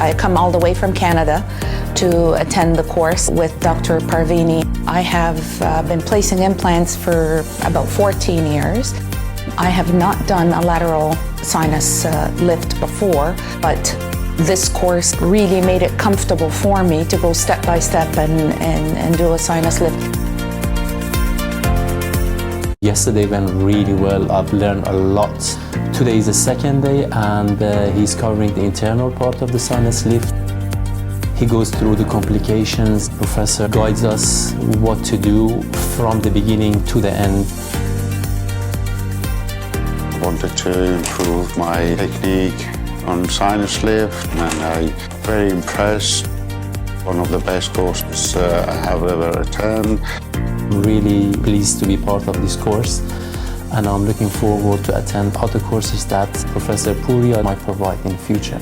I come all the way from Canada to attend the course with Dr. Parvini. I have been placing implants for about 14 years. I have not done a lateral sinus lift before, but this course really made it comfortable for me to go step by step and do a sinus lift. Yesterday went really well. I've learned a lot. Today is the second day and he's covering the internal part of the sinus lift. He goes through the complications. Professor guides us what to do from the beginning to the end. I wanted to improve my technique on sinus lift and I'm very impressed. One of the best courses I have ever attended. I'm really pleased to be part of this course and I'm looking forward to attend other courses that Professor Puri might provide in the future.